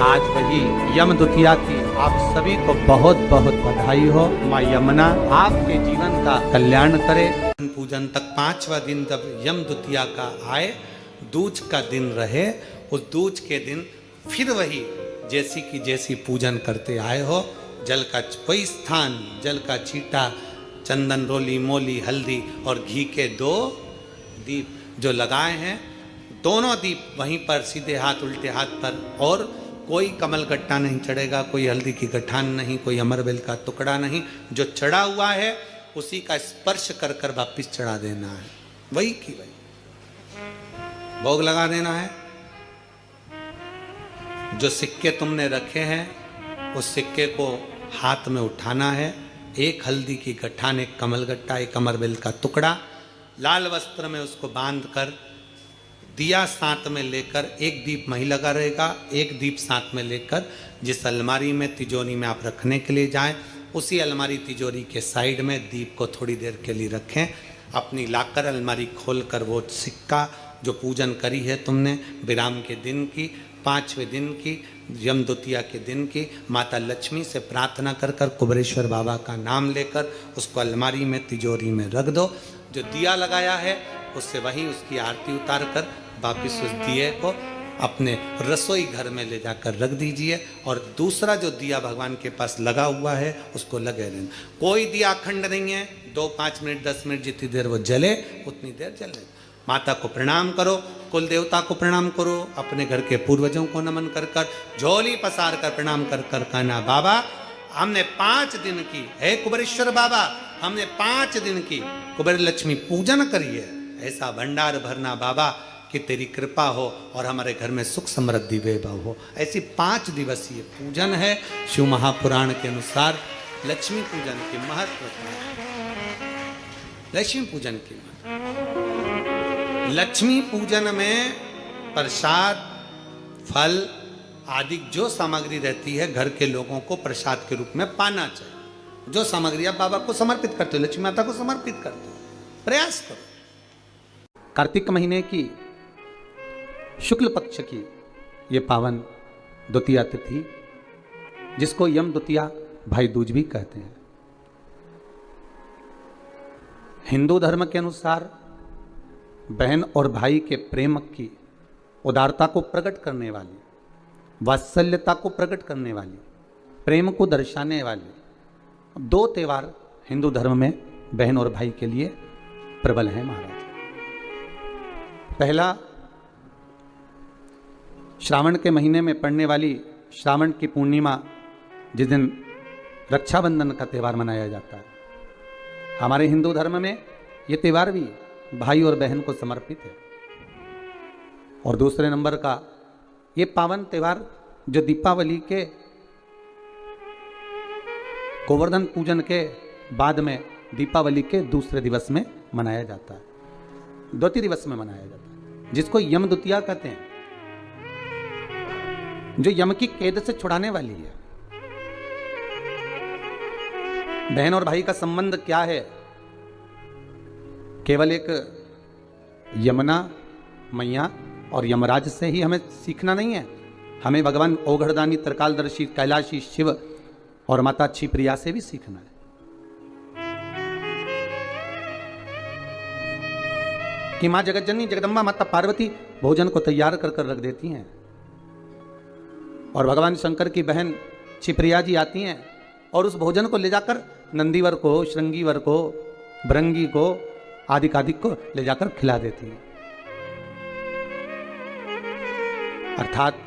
आज वही यम द्वितीया की आप सभी को बहुत बहुत बधाई हो। माँ यमुना आपके जीवन का कल्याण करे। पूजन तक 5वां दिन जब यम द्वितीया का आए, दूज का दिन रहे, उस दूज के दिन फिर वही जैसी की जैसी पूजन करते आए हो, जल का वही स्थान, जल का छींटा, चंदन रोली मोली हल्दी और घी के 2 दीप जो लगाए हैं, दोनों दीप वहीं पर सीधे हाथ उल्टे हाथ पर, और कोई कमल गट्टा नहीं चढ़ेगा, कोई हल्दी की गठान नहीं, कोई अमरबेल का टुकड़ा नहीं, जो चढ़ा हुआ है उसी का स्पर्श कर कर वापिस चढ़ा देना है, वही की वही भोग लगा देना है। जो सिक्के तुमने रखे हैं उस सिक्के को हाथ में उठाना है, एक हल्दी की गठान, एक कमल गट्टा, एक अमरबेल का टुकड़ा, लाल वस्त्र में उसको बांध कर दिया साथ में लेकर, एक दीप वहीं लगा रहेगा, एक दीप साथ में लेकर जिस अलमारी में तिजोरी में आप रखने के लिए जाएं, उसी अलमारी तिजोरी के साइड में दीप को थोड़ी देर के लिए रखें। अपनी लाकर अलमारी खोलकर वो सिक्का जो पूजन करी है तुमने विराम के दिन की, 5वें दिन की, यम द्वितीया के दिन की, माता लक्ष्मी से प्रार्थना कर कर कुबेरेश्वर बाबा का नाम लेकर उसको अलमारी में तिजोरी में रख दो। जो दिया लगाया है उससे वहीं उसकी आरती उतार कर वापिस उस दिए को अपने रसोई घर में ले जाकर रख दीजिए, और दूसरा जो दिया भगवान के पास लगा हुआ है उसको लगे रहना। कोई दिया अखंड नहीं है, 2, 5 मिनट 10 मिनट जितनी देर वो जले उतनी देर जले। माता को प्रणाम करो, कुल देवता को प्रणाम करो, अपने घर के पूर्वजों को नमन कर कर, झोली पसार कर प्रणाम कर कर कहना, बाबा हमने 5 दिन की, हे कुबेरेश्वर बाबा हमने 5 दिन की कुबेर लक्ष्मी पूजन करी है, ऐसा भंडार भरना बाबा कि तेरी कृपा हो और हमारे घर में सुख समृद्धि वैभव हो। ऐसी 5 दिवसीय पूजन है। शिव महापुराण के अनुसार लक्ष्मी पूजन की महत्व, लक्ष्मी पूजन की लक्ष्मी पूजन में प्रसाद, फल आदि जो सामग्री रहती है घर के लोगों को प्रसाद के रूप में पाना चाहिए। जो सामग्री आप बाबा को समर्पित करते हो, लक्ष्मी माता को समर्पित करते हो, प्रयास करो। कार्तिक महीने की शुक्ल पक्ष की ये पावन द्वितीया तिथि, जिसको यम द्वितीया भाई दूज भी कहते हैं, हिंदू धर्म के अनुसार बहन और भाई के प्रेम की उदारता को प्रकट करने वाली, वात्सल्यता को प्रकट करने वाली, प्रेम को दर्शाने वाले 2 त्यौहार हिंदू धर्म में बहन और भाई के लिए प्रबल हैं महाराज। पहला श्रावण के महीने में पड़ने वाली श्रावण की पूर्णिमा, जिस दिन रक्षाबंधन का त्यौहार मनाया जाता है। हमारे हिंदू धर्म में ये त्यौहार भी भाई और बहन को समर्पित है। और दूसरे नंबर का ये पावन त्यौहार जो दीपावली के गोवर्धन पूजन के बाद में दीपावली के दूसरे दिवस में मनाया जाता है, द्वितीय दिवस में मनाया जाता है, जिसको यम द्वितीया कहते हैं, जो यम की कैद से छुड़ाने वाली है। बहन और भाई का संबंध क्या है? केवल एक यमुना मैया और यमराज से ही हमें सीखना नहीं है, हमें भगवान ओघड़दानी, त्रिकालदर्शी, कैलाशी शिव और माता क्षिप्रिया से भी सीखना है कि मां जगतजननी जगदम्बा माता पार्वती भोजन को तैयार कर कर रख देती हैं, और भगवान शंकर की बहन क्षिप्रिया जी आती हैं और उस भोजन को ले जाकर नंदीवर को, श्रृंगीवर को, भृंगी को, आदि कादिक को ले जाकर खिला देती हैं। अर्थात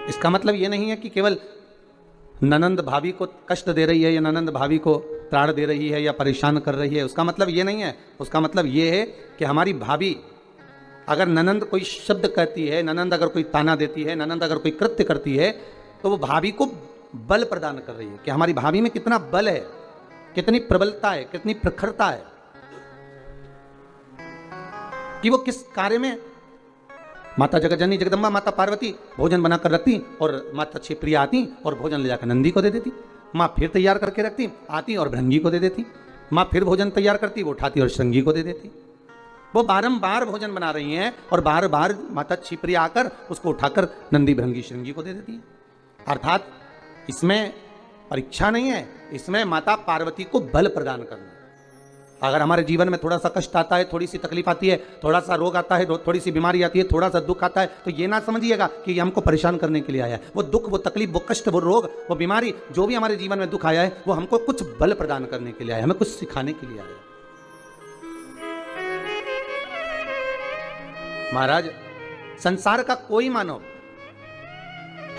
इसका मतलब यह नहीं है कि केवल ननंद भाभी को कष्ट दे रही है या ननंद भाभी को त्राण दे रही है या परेशान कर रही है, उसका मतलब ये नहीं है। उसका मतलब ये है कि हमारी भाभी अगर ननंद कोई शब्द कहती है, ननंद अगर कोई ताना देती है, ननंद अगर कोई कृत्य करती है, तो वो भाभी को बल प्रदान कर रही है कि हमारी भाभी में कितना बल है, कितनी प्रबलता है, कितनी प्रखरता है, कि वो किस कार्य में माता जगतजननी जगदम्बा माता पार्वती भोजन बनाकर रखती और माता क्षिप्रिया आती और भोजन ले जाकर नंदी को दे देती। माँ फिर तैयार करके रखती, आती और भृंगी को दे देती। माँ फिर भोजन तैयार करती, वो उठाती और श्रृंगी को दे देती। वो बारंबार भोजन बना रही हैं और बार बार माता क्षिप्रिया आकर उसको उठाकर नंदी भृंगी श्रृंगी को दे देती है। अर्थात इसमें परीक्षा नहीं है, इसमें माता पार्वती को बल प्रदान करना है। अगर हमारे जीवन में थोड़ा सा कष्ट आता है, थोड़ी सी तकलीफ आती है, थोड़ा सा रोग आता है, थोड़ी सी बीमारी आती है, थोड़ा सा दुख आता है, तो ये ना समझिएगा कि ये हमको परेशान करने के लिए आया है। वो दुख, वो तकलीफ, वो कष्ट, वो रोग, वो बीमारी, जो भी हमारे जीवन में दुख आया है, वो हमको कुछ बल प्रदान करने के लिए आया है, हमें कुछ सिखाने के लिए आया है। महाराज, संसार का कोई मानव,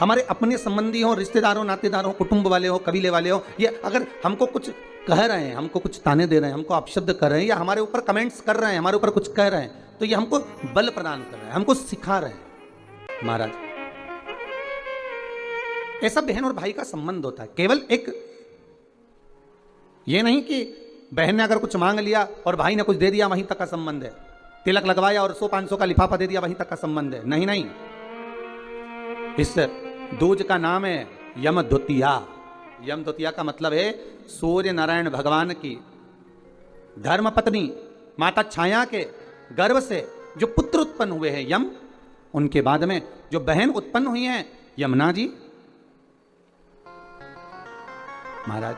हमारे अपने संबंधी हो, रिश्तेदारों, नातेदारों, कुटुंब वाले हो, कबीले वाले हो, ये अगर हमको कुछ कह रहे हैं, हमको कुछ ताने दे रहे हैं, हमको अपशब्द कर रहे हैं, या हमारे ऊपर कमेंट्स कर रहे हैं, हमारे ऊपर कुछ कह रहे हैं, तो ये हमको बल प्रदान कर रहे हैं, हमको सिखा रहे हैं। महाराज, ऐसा बहन और भाई का संबंध होता है। केवल एक ये नहीं कि बहन ने अगर कुछ मांग लिया और भाई ने कुछ दे दिया, वहीं तक का संबंध है। तिलक लगवाया और 100-500 का लिफाफा दे दिया, वहीं तक का संबंध है। नहीं नहीं, इस दूज का नाम है यमद्वितीया। यमद्वितीया का मतलब है सूर्य नारायण भगवान की धर्म पत्नी माता छाया के गर्भ से जो पुत्र उत्पन्न हुए हैं यम, उनके बाद में जो बहन उत्पन्न हुई हैं यमुना जी। महाराज,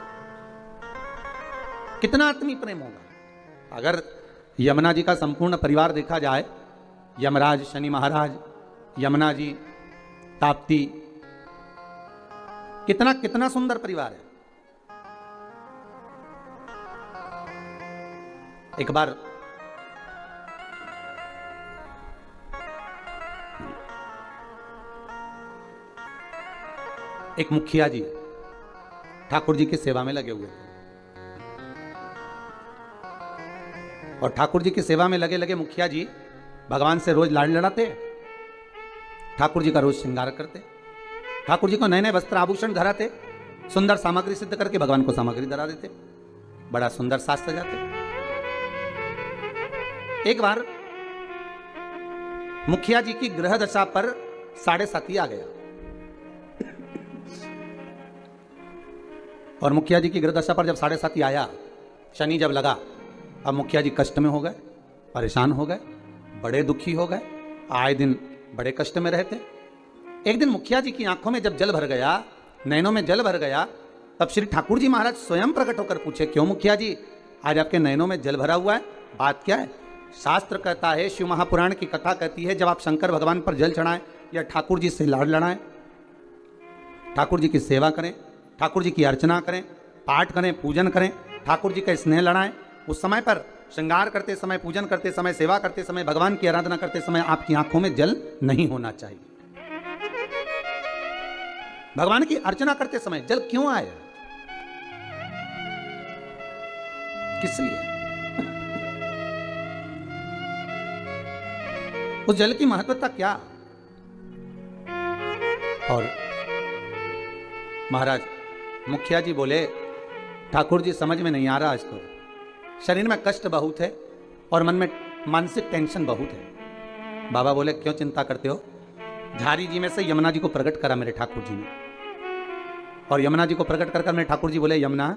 कितना आत्मीय प्रेम होगा अगर यमुना जी का संपूर्ण परिवार देखा जाए। यमराज, शनि महाराज, यमुना जी, ताप्ती, कितना कितना सुंदर परिवार है। एक बार एक मुखिया जी ठाकुर जी की सेवा में लगे हुए थे, और ठाकुर जी की सेवा में लगे लगे मुखिया जी भगवान से रोज लाड़ लड़ाते, ठाकुर जी का रोज श्रृंगार करते, ठाकुर जी को नए नए वस्त्र आभूषण धराते, सुंदर सामग्री सिद्ध करके भगवान को सामग्री धरा देते, बड़ा सुंदर साज सजाते। एक बार मुखिया जी की ग्रह दशा पर 7.5 आ गया, और मुखिया जी की ग्रह दशा पर जब 7.5 आया, शनि जब लगा, अब मुखिया जी कष्ट में हो गए, परेशान हो गए, बड़े दुखी हो गए, आए दिन बड़े कष्ट में रहते। एक दिन मुखिया जी की आंखों में जब जल भर गया, नैनों में जल भर गया, तब श्री ठाकुर जी महाराज स्वयं प्रकट होकर पूछे, क्यों मुखिया जी आज आपके नैनों में जल भरा हुआ है, बात क्या है? शास्त्र कहता है, शिव महापुराण की कथा कहती है, जब आप शंकर भगवान पर जल चढ़ाएं या ठाकुर जी से लाड़ लड़ाएं, ठाकुर जी की सेवा करें, ठाकुर जी की अर्चना करें, पाठ करें, पूजन करें, ठाकुर जी का स्नेह लड़ाएं, उस समय पर श्रृंगार करते समय, पूजन करते समय, सेवा करते समय, भगवान की आराधना करते समय आपकी आंखों में जल नहीं होना चाहिए। भगवान की अर्चना करते समय जल क्यों आया, किस लिए? उस जल की महत्वता क्या? और महाराज मुखिया जी बोले, ठाकुर जी समझ में नहीं आ रहा, आज तो शरीर में कष्ट बहुत है और मन में मानसिक टेंशन बहुत है। बाबा बोले, क्यों चिंता करते हो? झारी जी में से यमुना जी को प्रकट करा मेरे ठाकुर जी ने, और यमुना जी को प्रकट कर मेरे ठाकुर जी बोले, यमुना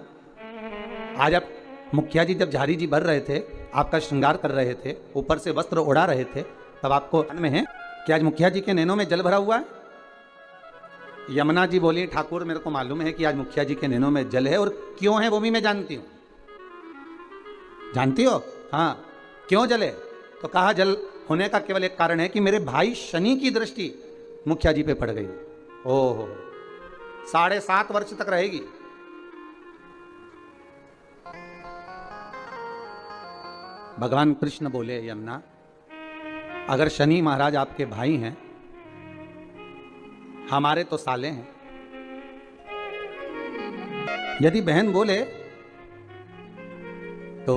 आज आप मुखिया जी जब झारी जी भर रहे थे, आपका श्रृंगार कर रहे थे, ऊपर से वस्त्र उड़ा रहे थे, तब आपको मन में है कि आज मुखिया जी के नैनों में जल भरा हुआ है? यमुना जी बोली, ठाकुर मेरे को मालूम है कि आज मुखिया जी के नैनों में जल है, और क्यों है वो भी मैं जानती हूं। जानती हो? हाँ, क्यों जले? तो कहा, जल होने का केवल एक कारण है कि मेरे भाई शनि की दृष्टि मुखिया जी पे पड़ गई। ओहो, 7.5 वर्ष तक रहेगी। भगवान कृष्ण बोले, यमुना अगर शनि महाराज आपके भाई हैं, हमारे तो साले हैं, यदि बहन बोले तो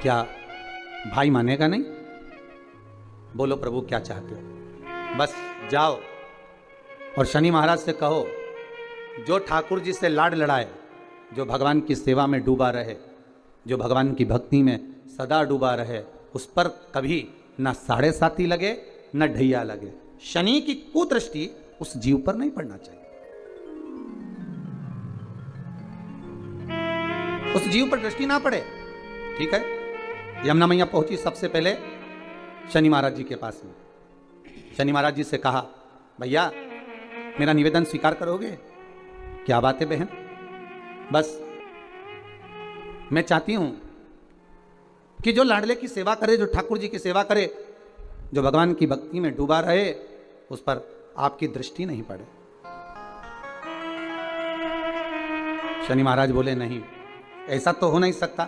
क्या भाई मानेगा नहीं? बोलो प्रभु क्या चाहते हो? बस जाओ और शनि महाराज से कहो, जो ठाकुर जी से लाड लड़ाए, जो भगवान की सेवा में डूबा रहे, जो भगवान की भक्ति में सदा डूबा रहे, उस पर कभी न 7.5 लगे न ढैया लगे। शनि की कुदृष्टि उस जीव पर नहीं पड़ना चाहिए, उस जीव पर दृष्टि ना पड़े। ठीक है, यमुना मैया पहुंची सबसे पहले शनि महाराज जी के पास में। शनि महाराज जी से कहा, भैया मेरा निवेदन स्वीकार करोगे? क्या बात है बहन? बस मैं चाहती हूं कि जो लाडले की सेवा करे, जो ठाकुर जी की सेवा करे, जो भगवान की भक्ति में डूबा रहे, उस पर आपकी दृष्टि नहीं पड़े। शनि महाराज बोले, नहीं, ऐसा तो हो नहीं सकता।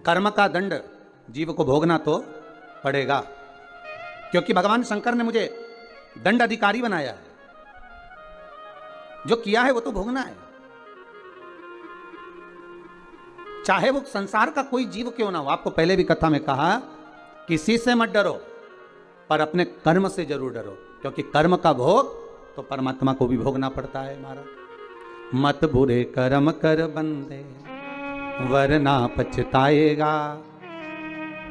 कर्म का दंड जीव को भोगना तो पड़ेगा, क्योंकि भगवान शंकर ने मुझे दंड अधिकारी बनाया है। जो किया है वो तो भोगना है, चाहे वो संसार का कोई जीव क्यों ना हो। आपको पहले भी कथा में कहा, किसी से मत डरो, पर अपने कर्म से जरूर डरो, क्योंकि कर्म का भोग तो परमात्मा को भी भोगना पड़ता है। महाराज, मत बुरे कर्म कर बंदे, वरना पछताएगा।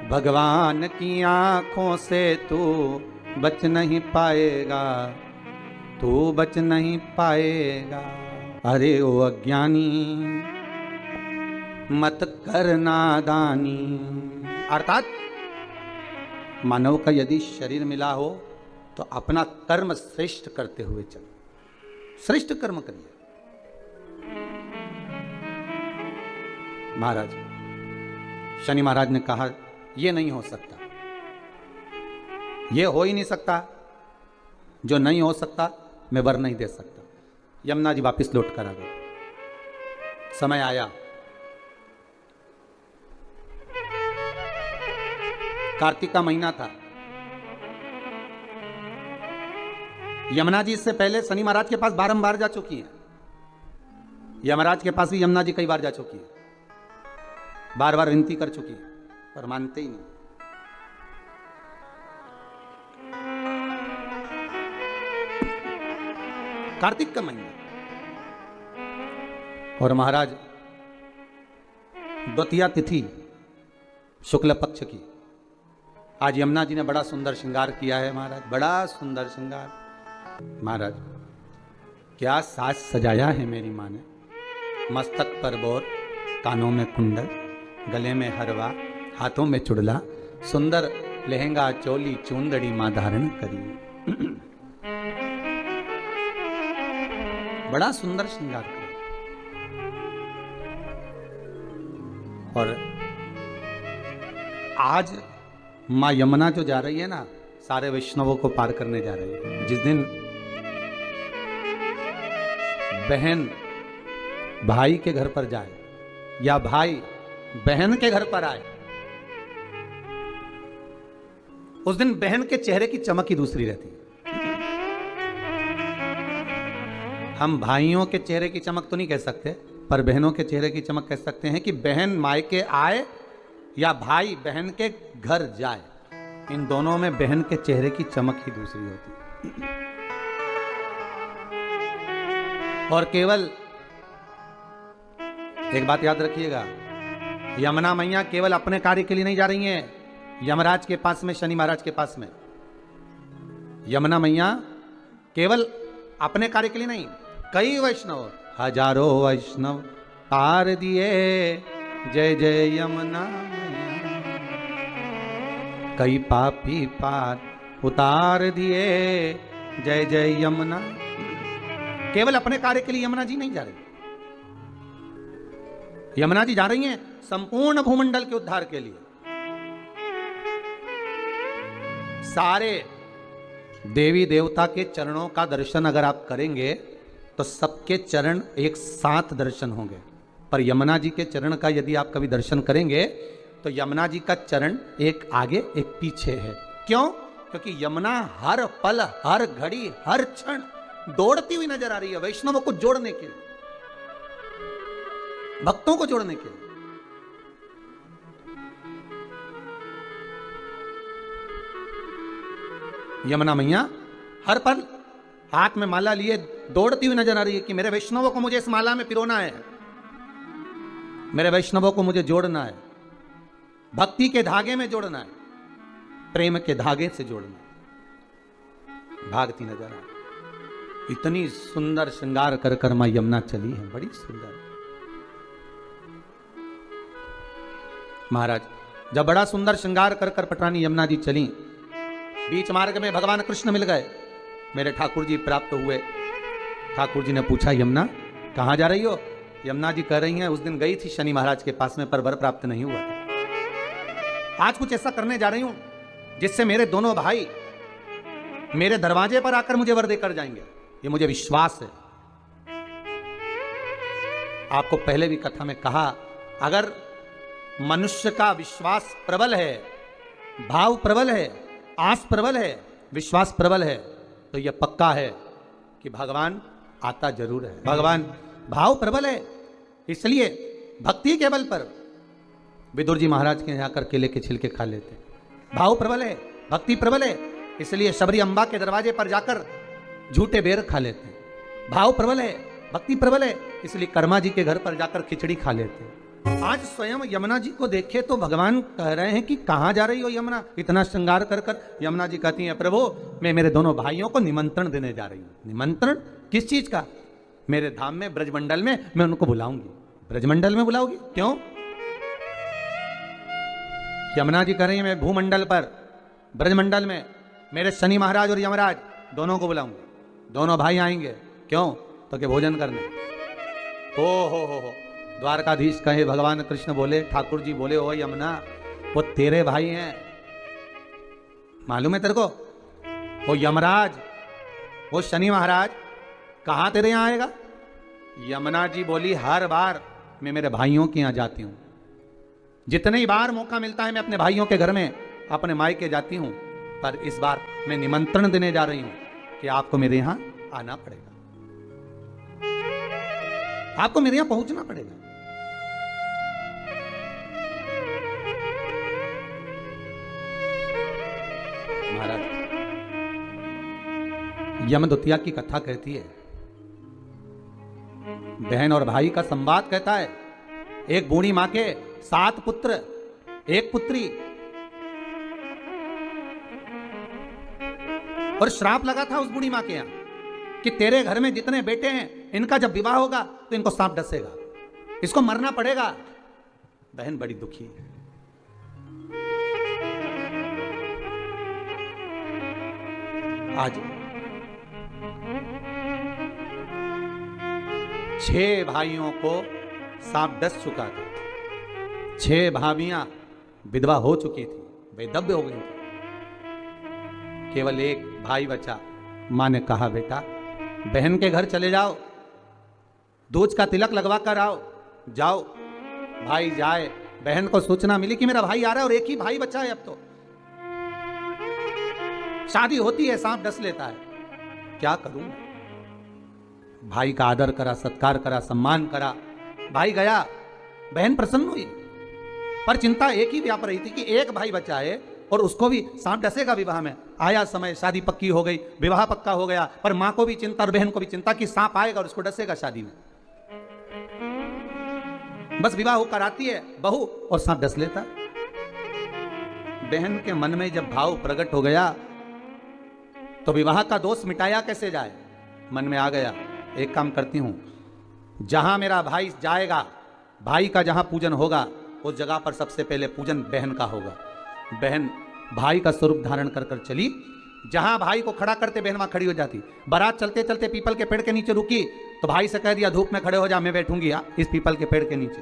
भगवान की आंखों से तू बच नहीं पाएगा, तू बच नहीं पाएगा। अरे ओ अज्ञानी, मत कर नादानी। अर्थात मानव का यदि शरीर मिला हो तो अपना कर्म श्रेष्ठ करते हुए चलो, श्रेष्ठ कर्म करिए। महाराज, शनि महाराज ने कहा, यह नहीं हो सकता, यह हो ही नहीं सकता। जो नहीं हो सकता मैं वर नहीं दे सकता। यमुना जी वापिस लौट कर आ गए। समय आया, कार्तिक का महीना था। यमुना जी इससे पहले शनि महाराज के पास बारंबार जा चुकी हैं। यमराज के पास भी यमुना जी कई बार जा चुकी है, बार बार विनती कर चुकी है, पर मानते ही नहीं। कार्तिक का महीना और महाराज द्वितीया तिथि शुक्ल पक्ष की। आज यमुना जी ने बड़ा सुंदर श्रृंगार किया है। महाराज, बड़ा सुंदर श्रृंगार। महाराज, क्या साज सजाया है मेरी माँ ने। मस्तक पर बोर, कानों में कुंडल, गले में हरवा, हाथों में चुड़ला, सुंदर लहंगा चोली चूंदड़ी मां धारण करी। बड़ा सुंदर श्रृंगार किया। और आज मां यमुना जो जा रही है ना, सारे वैष्णवों को पार करने जा रही है। जिस दिन बहन भाई के घर पर जाए या भाई बहन के घर पर आए, उस दिन बहन के चेहरे की चमक ही दूसरी रहती है। हम भाइयों के चेहरे की चमक तो नहीं कह सकते, पर बहनों के चेहरे की चमक कह सकते हैं कि बहन मायके आए या भाई बहन के घर जाए, इन दोनों में बहन के चेहरे की चमक ही दूसरी होती है। और केवल एक बात याद रखिएगा, यमुना मैया केवल अपने कार्य के लिए नहीं जा रही हैं यमराज के पास में, शनि महाराज के पास में। यमुना मैया केवल अपने कार्य के लिए नहीं, कई वैष्णव, हजारों वैष्णव तार दिए, जय जय यमुना मैया। कई पापी पार उतार दिए, जय जय यमुना। केवल अपने कार्य के लिए यमुना जी नहीं जा रही। यमुना जी जा रही हैं संपूर्ण भूमंडल के उद्धार के लिए। सारे देवी देवता के चरणों का दर्शन अगर आप करेंगे तो सबके चरण एक साथ दर्शन होंगे, पर यमुना जी के चरण का यदि आप कभी दर्शन करेंगे तो यमुना जी का चरण एक आगे एक पीछे है। क्यों? क्योंकि यमुना हर पल, हर घड़ी, हर क्षण दौड़ती हुई नजर आ रही है वैष्णवों को जोड़ने के लिए, भक्तों को जोड़ने के लिए। यमुना मैया हर पल हाथ में माला लिए दौड़ती हुई नजर आ रही है कि मेरे वैष्णवों को मुझे इस माला में पिरोना है, मेरे वैष्णवों को मुझे जोड़ना है, भक्ति के धागे में जोड़ना है, प्रेम के धागे से जोड़ना है। भागती नजर आ रही। इतनी सुंदर श्रृंगार कर कर मां यमुना चली है, बड़ी सुंदर। महाराज, जब बड़ा सुंदर श्रृंगार कर कर पटरानी यमुना जी चली, बीच मार्ग में भगवान कृष्ण मिल गए, मेरे ठाकुर जी प्राप्त हुए। ठाकुर जी ने पूछा, यमुना कहाँ जा रही हो? यमुना जी कह रही हैं, उस दिन गई थी शनि महाराज के पास में पर वर प्राप्त नहीं हुआ था। आज कुछ ऐसा करने जा रही हूं जिससे मेरे दोनों भाई मेरे दरवाजे पर आकर मुझे वर देकर जाएंगे, ये मुझे विश्वास है। आपको पहले भी कथा में कहा, अगर मनुष्य का विश्वास प्रबल है, भाव प्रबल है, आस प्रबल है, विश्वास प्रबल है, तो यह पक्का है कि भगवान आता जरूर है। भगवान भाव प्रबल है, इसलिए भक्ति के बल पर विदुर जी महाराज के यहाँ आकर केले के छिलके खा लेते। भाव प्रबल है, भक्ति प्रबल है, इसलिए शबरी अम्बा के दरवाजे पर जाकर झूठे बेर खा लेते हैं। भाव प्रबल है, भक्ति प्रबल है, इसलिए कर्मा जी के घर पर जाकर खिचड़ी खा लेते हैं। आज स्वयं यमुना जी को देखे तो भगवान कह रहे हैं कि कहाँ जा रही हो यमुना, इतना श्रृंगार कर कर। यमुना जी कहती हैं, प्रभु मैं मेरे दोनों भाइयों को निमंत्रण देने जा रही हूँ। निमंत्रण किस चीज का? मेरे धाम में ब्रजमंडल में मैं उनको बुलाऊंगी। ब्रजमंडल में बुलाओगी? क्यों? यमुना जी कह रही है, मैं भूमंडल पर ब्रजमंडल में मेरे शनि महाराज और यमराज दोनों को बुलाऊंगी। दोनों भाई आएंगे। क्यों? तो के भोजन करने। हो द्वारकाधीश कहे, भगवान कृष्ण बोले, ठाकुर जी बोले, ओ यमुना वो तेरे भाई हैं, मालूम है तेरे को? वो यमराज, वो शनि महाराज कहां तेरे यहां आएगा? यमुना जी बोली, हर बार मैं मेरे भाइयों के यहां जाती हूं, जितने ही बार मौका मिलता है मैं अपने भाइयों के घर में अपने मायके जाती हूं, पर इस बार मैं निमंत्रण देने जा रही हूं कि आपको मेरे यहां आना पड़ेगा, आपको मेरे यहां पहुंचना पड़ेगा। महाराज यमदूतिया की कथा कहती है, बहन और भाई का संवाद कहता है। एक बूढ़ी मां के 7 पुत्र, 1 पुत्री, और श्राप लगा था उस बूढ़ी मां के यहां कि तेरे घर में जितने बेटे हैं इनका जब विवाह होगा तो इनको सांप डसेगा, इसको मरना पड़ेगा। बहन बड़ी दुखी है। आज 6 भाइयों को सांप डस चुका था। 6 भाभियां विधवा हो चुकी थी, बेदब्य हो गई थी। केवल एक भाई बचा। मां ने कहा, बेटा बहन के घर चले जाओ, दूज का तिलक लगवा कर आओ। जाओ। भाई जाए। बहन को सूचना मिली कि मेरा भाई आ रहा है और एक ही भाई बचा है, अब तो शादी होती है सांप डस लेता है, क्या करूं? भाई का आदर करा, सत्कार करा, सम्मान करा। भाई गया, बहन प्रसन्न हुई, पर चिंता एक ही व्याप रही थी कि एक भाई बचा है और उसको भी सांप डसेगा विवाह में। आया समय, शादी पक्की हो गई, विवाह पक्का हो गया, पर मां को भी चिंता और बहन को भी चिंता कि सांप आएगा और उसको डसेगा शादी में। बस विवाह होकर आती है बहू और सांप डस लेता। बहन के मन में जब भाव प्रकट हो गया तो विवाह का दोष मिटाया कैसे जाए? मन में आ गया, एक काम करती हूं, जहां मेरा भाई जाएगा, भाई का जहां पूजन होगा उस जगह पर सबसे पहले पूजन बहन का होगा। बहन भाई का स्वरूप धारण कर कर चली। जहां भाई को खड़ा करते बहन वहां खड़ी हो जाती। बारात चलते चलते पीपल के पेड़ के नीचे रुकी तो भाई से कह दिया, धूप में खड़े हो जा, मैं बैठूंगी इस पीपल के पेड़ के नीचे।